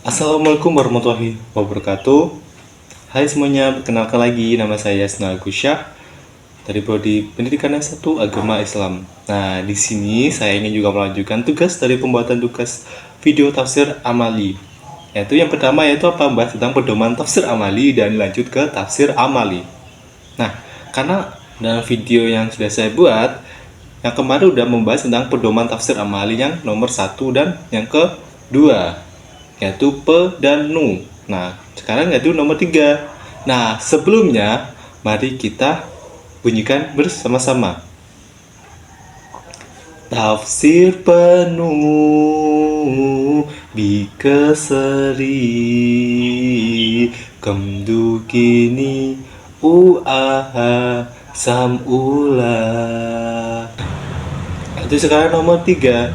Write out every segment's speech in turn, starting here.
Assalamualaikum warahmatullahi wabarakatuh. Hai semuanya, perkenalkan lagi nama saya Yasna Gusyah dari Prodi Pendidikan S1 Agama Islam. Nah, di sini saya ingin juga melanjutkan tugas dari pembuatan tugas video tafsir amali. Yaitu yang pertama yaitu apa? Membahas tentang pedoman tafsir amali dan lanjut ke tafsir amali. Nah, karena dalam video yang sudah saya buat yang kemarin udah membahas tentang pedoman tafsir amali yang nomor 1 dan yang kedua, yaitu pe dan nu. Nah, sekarang yaitu nomor 3. Nah, sebelumnya mari kita bunyikan bersama-sama. Tafsir penuh bikeseri kemdu kini uaha samula. Itu sekarang nomor 3.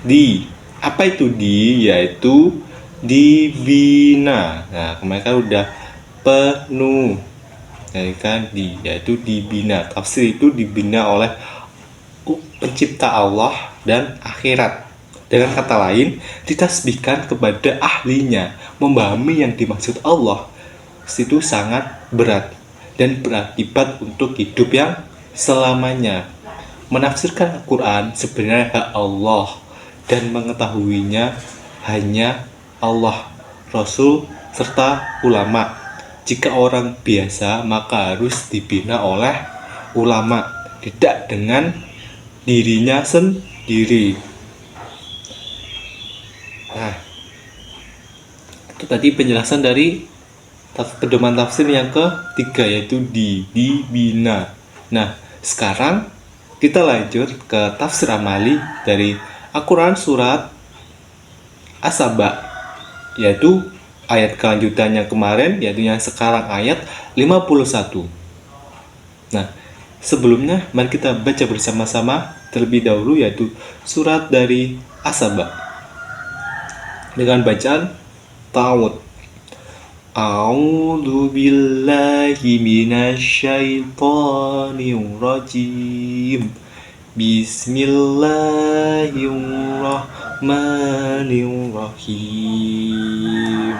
Di. Apa itu di? Yaitu dibina. Nah, kemarin kan udah penuh. Jadi kan di, yaitu dibina. Tafsir itu dibina oleh pencipta Allah dan akhirat. Dengan kata lain, ditasbihkan kepada ahlinya. Memahami yang dimaksud Allah itu sangat berat dan berakibat untuk hidup yang selamanya. Menafsirkan Al-Quran sebenarnya hak Allah dan mengetahuinya hanya Allah, Rasul, serta ulama. Jika orang biasa maka harus dibina oleh ulama, tidak dengan dirinya sendiri. Nah, itu tadi penjelasan dari pedoman tafsir yang ketiga, yaitu dibina. Nah, sekarang kita lanjut ke tafsir amali dari Al-Quran surat As-Saba, yaitu ayat kelanjutannya kemarin, yaitu yang sekarang ayat 51. Nah, sebelumnya mari kita baca bersama-sama terlebih dahulu, yaitu surat dari As-Saba dengan bacaan ta'awud. A'udzu billahi minasyaitonir rajim. Bismillahirrahmanirrahim.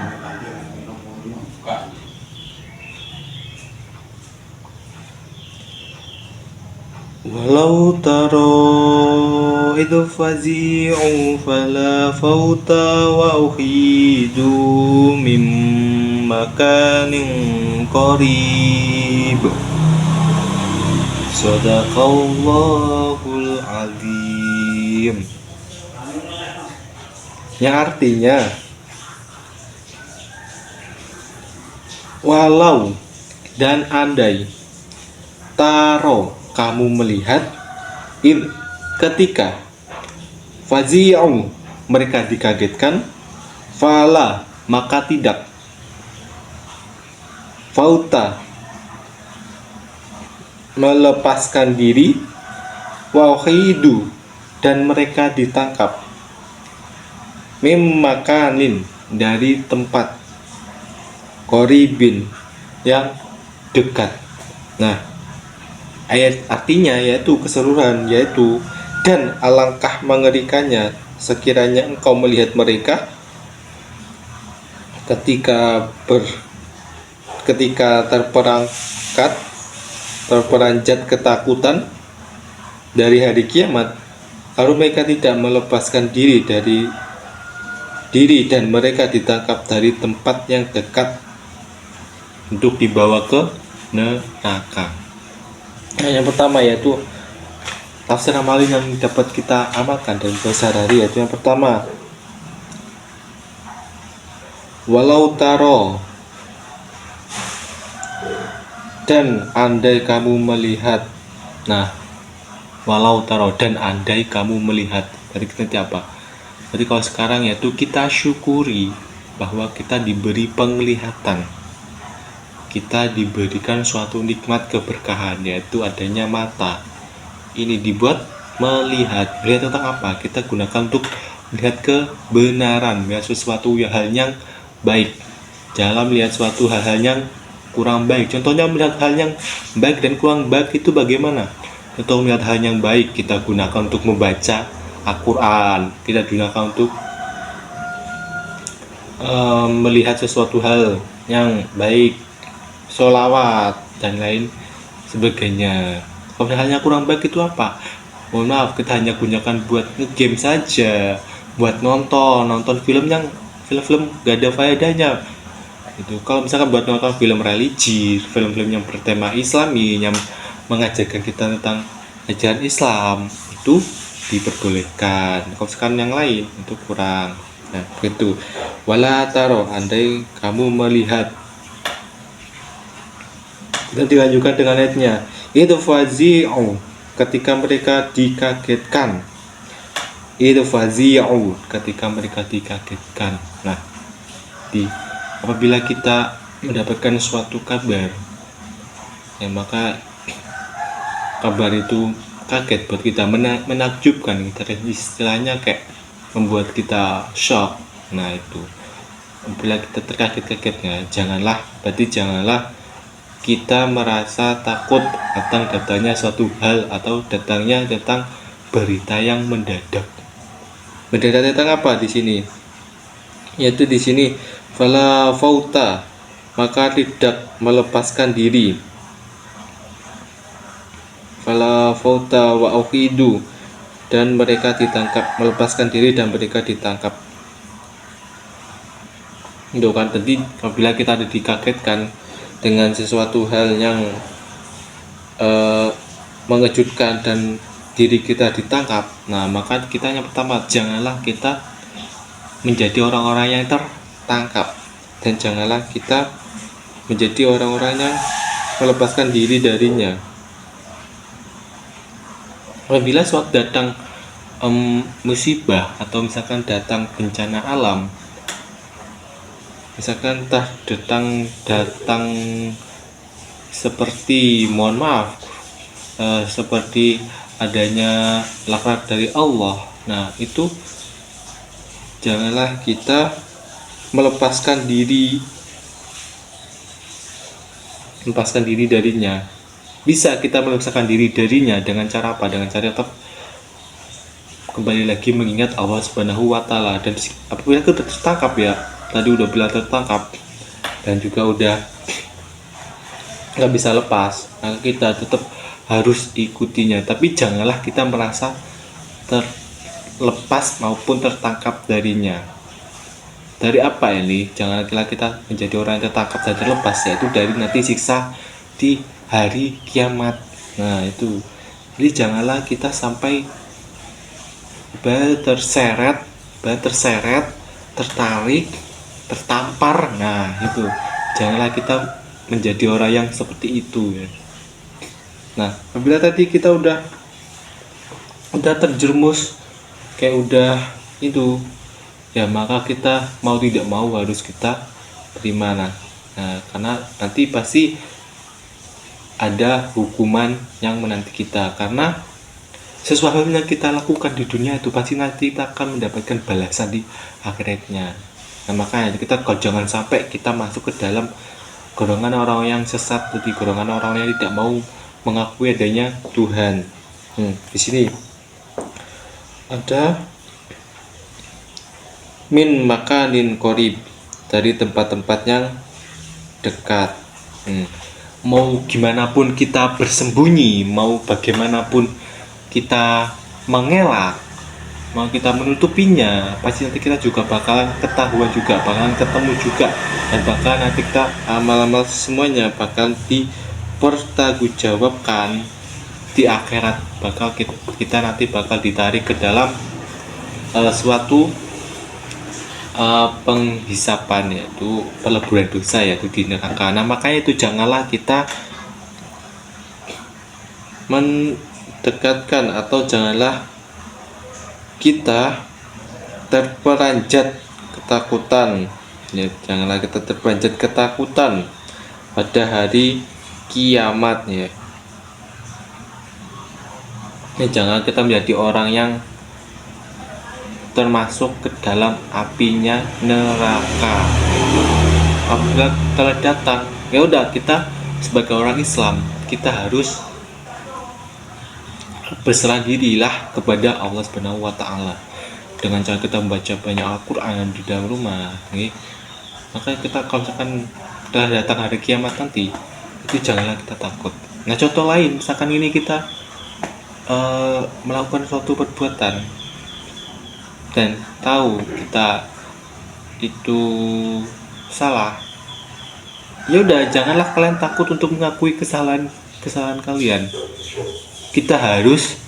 Walau taro idh fazi'u fala fauta wa ukhidu min makanin qarib. Shadaqallahul azim. Yang artinya, walau dan andai, taro kamu melihat, id ketika, fazi'u mereka dikagetkan, fala maka tidak, fauta melepaskan diri, wahidu dan mereka ditangkap, mim makanin dari tempat, koribin yang dekat. Nah, ayat artinya yaitu keseluruhan, yaitu dan alangkah mengerikannya sekiranya engkau melihat mereka ketika terperanjat ketakutan dari hari kiamat, lalu mereka tidak melepaskan diri dan mereka ditangkap dari tempat yang dekat untuk dibawa ke neraka. Nah, yang pertama yaitu tafsir amali yang dapat kita amalkan dan sehari-hari, yaitu yang pertama, walau taro dan andai kamu melihat. Nah, walau taro dan andai kamu melihat, berarti nanti apa? Berarti kalau sekarang yaitu kita syukuri bahwa kita diberi penglihatan, kita diberikan suatu nikmat keberkahan, yaitu adanya mata. Ini dibuat melihat. Melihat tentang apa? Kita gunakan untuk melihat kebenaran, melihat sesuatu hal yang baik. Jangan melihat suatu hal yang kurang baik. Contohnya melihat hal yang baik dan kurang baik itu bagaimana? Contoh melihat hal yang baik kita gunakan untuk membaca Al-Quran, kita gunakan untuk melihat sesuatu hal yang baik, sholawat dan lain sebagainya. Kalau misalnya kurang baik itu apa? Mohon maaf, kita hanya gunakan buat ngegame saja, buat nonton film yang film-film gak ada faedahnya. Itu kalau misalkan buat nonton film religi, film-film yang bertema Islami, yang mengajarkan kita tentang ajaran Islam, itu diperbolehkan. Kalau sekarang yang lain itu kurang. Nah, begitu. Wala taro, andai kamu melihat. Dan dilanjutkan dengan ayatnya. Itu fazi'u, ketika mereka dikagetkan. Itu fazi'u, ketika mereka dikagetkan. Nah, apabila kita mendapatkan suatu kabar, ya maka kabar itu kaget buat kita, menakjubkan kita, istilahnya kayak membuat kita shock. Nah itu, apabila kita terkaget-kagetnya, janganlah kita merasa takut tentang datangnya suatu hal atau datang berita yang mendadak. Mendadak tentang apa di sini? Yaitu di sini fala fauta, maka tidak melepaskan diri. Fala fauta wa uqidu, dan mereka ditangkap, melepaskan diri dan mereka ditangkap. Itu kan tadi apabila kita dikagetkan dengan sesuatu hal yang mengejutkan dan diri kita ditangkap, nah maka kita yang pertama, janganlah kita menjadi orang-orang yang tertangkap, dan janganlah kita menjadi orang-orang yang melepaskan diri darinya. Apabila suatu datang musibah atau misalkan datang bencana alam, misalkan datang seperti, mohon maaf, seperti adanya laknat dari Allah, nah itu janganlah kita melepaskan diri darinya. Bisa kita melepaskan diri darinya dengan cara apa? Dengan cara tetap kembali lagi mengingat Allah Subhanahu wa Ta'ala. Dan apabila kita tertangkap, ya tadi udah bilang tertangkap dan juga udah nggak bisa lepas, maka kita tetap harus ikutinya. Tapi janganlah kita merasa terlepas maupun tertangkap darinya. Dari apa ini? Janganlah kita menjadi orang yang tertangkap dan terlepas, yaitu dari nanti siksa di hari kiamat. Nah itu, jadi janganlah kita sampai terseret, tertarik, tertampar. Nah itu, janganlah kita menjadi orang yang seperti itu ya. Nah apabila tadi kita udah terjerumus kayak udah itu ya, maka kita mau tidak mau harus kita terima. Nah karena nanti pasti ada hukuman yang menanti kita, karena sesuatu yang kita lakukan di dunia itu pasti nanti kita akan mendapatkan balasan di akhiratnya. Nah makanya kita jangan sampai kita masuk ke dalam golongan orang yang sesat, jadi golongan orang yang tidak mau mengakui adanya Tuhan. Di sini ada min makanin qorib, dari tempat-tempat yang dekat. Mau gimana pun kita bersembunyi, mau bagaimanapun kita mengelak, mau kita menutupinya, pasti nanti kita juga bakalan ketahuan juga, bakalan ketemu juga, dan bakalan nanti kita amal-amal semuanya bakalan dipertanggungjawabkan di akhirat. Kita nanti bakal ditarik ke dalam suatu penghisapan, yaitu peleburan dosa, yaitu di neraka. Nah makanya itu janganlah kita mendekatkan atau janganlah kita terperanjat ketakutan, ya janganlah kita terperanjat ketakutan pada hari kiamat ya. Jangan kita menjadi orang yang termasuk ke dalam apinya neraka. Apabila telah datang, ya udah, kita sebagai orang Islam kita harus berserah dirilah kepada Allah Subhanahu wa Ta'ala. dengan cara kita membaca banyak Al-Quran di dalam rumah, okay? Maka kita kalau misalkan telah datang hari kiamat nanti, itu janganlah kita takut. Nah, contoh lain, misalkan ini kita melakukan suatu perbuatan dan tahu kita itu salah, ya udah, janganlah kalian takut untuk mengakui kesalahan kalian. Kita harus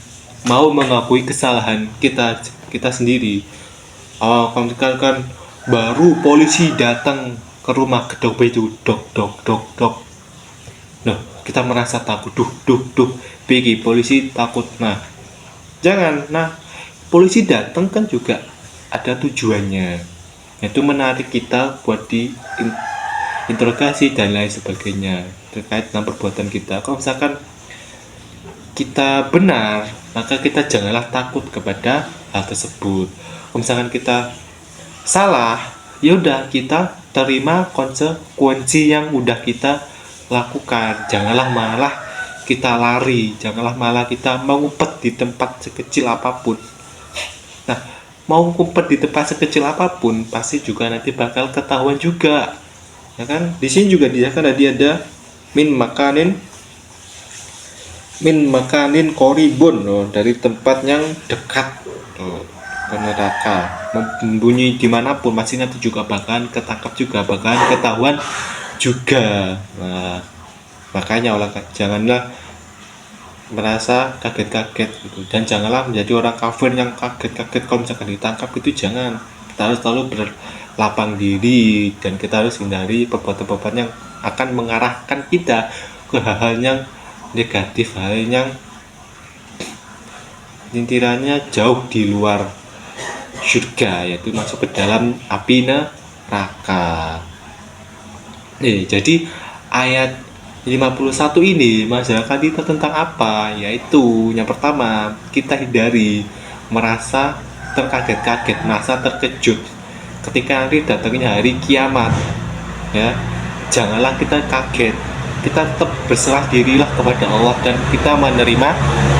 mau mengakui kesalahan kita sendiri. Kalau misalkan baru polisi datang ke rumah, gedok itu dok dok dok dok, nah kita merasa takut, duh pergi polisi takut. Nah jangan. Nah polisi datang kan juga ada tujuannya, yaitu menarik kita buat interogasi dan lain sebagainya terkait dengan perbuatan kita. Kalau misalkan kita benar, maka kita janganlah takut kepada hal tersebut. Kalau misalkan kita salah, ya udah, kita terima konsekuensi yang udah kita lakukan. Janganlah malah kita lari, janganlah malah kita mengumpet di tempat sekecil apapun. Nah, mau ngumpet di tempat sekecil apapun pasti juga nanti bakal ketahuan juga, ya kan? Di sini juga dia kan ada min makanin koribun, dari tempat yang dekat ke neraka. Membunyi dimanapun pasti nanti juga bakalan ketangkap juga, bakalan ketahuan juga. Nah, makanya janganlah merasa kaget-kaget gitu, dan janganlah menjadi orang kafir yang kaget-kaget kalau misalkan ditangkap. Itu jangan. Kita harus selalu berlapang diri dan kita harus hindari perbuatan-perbuatan yang akan mengarahkan kita ke hal-hal yang negatif, hal yang intirannya jauh di luar surga, yaitu masuk ke dalam api neraka. Jadi ayat 51 ini masyarakat kita tentang apa? Yaitu yang pertama, kita hindari merasa terkaget-kaget, merasa terkejut ketika nanti datangnya hari kiamat, ya. Janganlah kita kaget, kita tetap berserah dirilah kepada Allah dan kita menerima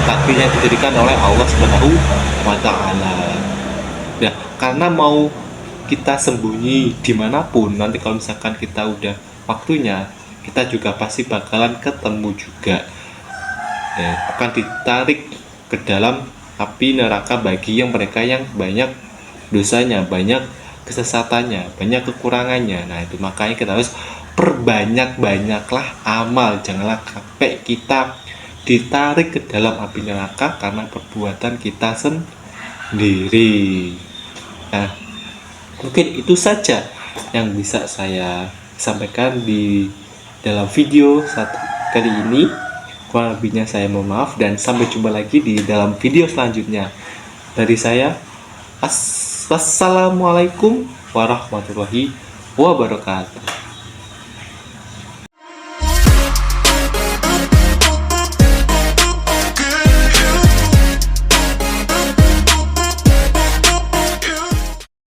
takdir yang diberikan oleh Allah Subhanahu wa Ta'ala. Ya, karena mau kita sembunyi dimanapun, nanti kalau misalkan kita udah waktunya, kita juga pasti bakalan ketemu juga, ya, akan ditarik ke dalam api neraka bagi yang mereka yang banyak dosanya, banyak kesesatannya, banyak kekurangannya. Nah itu makanya kita harus perbanyak-banyaklah amal, janganlah sampai kita ditarik ke dalam api neraka karena perbuatan kita sendiri. Nah, mungkin itu saja yang bisa saya sampaikan di dalam video satu kali ini. Kurang lebihnya saya mohon maaf dan sampai jumpa lagi di dalam video selanjutnya. Dari saya, wassalamualaikum warahmatullahi wabarakatuh.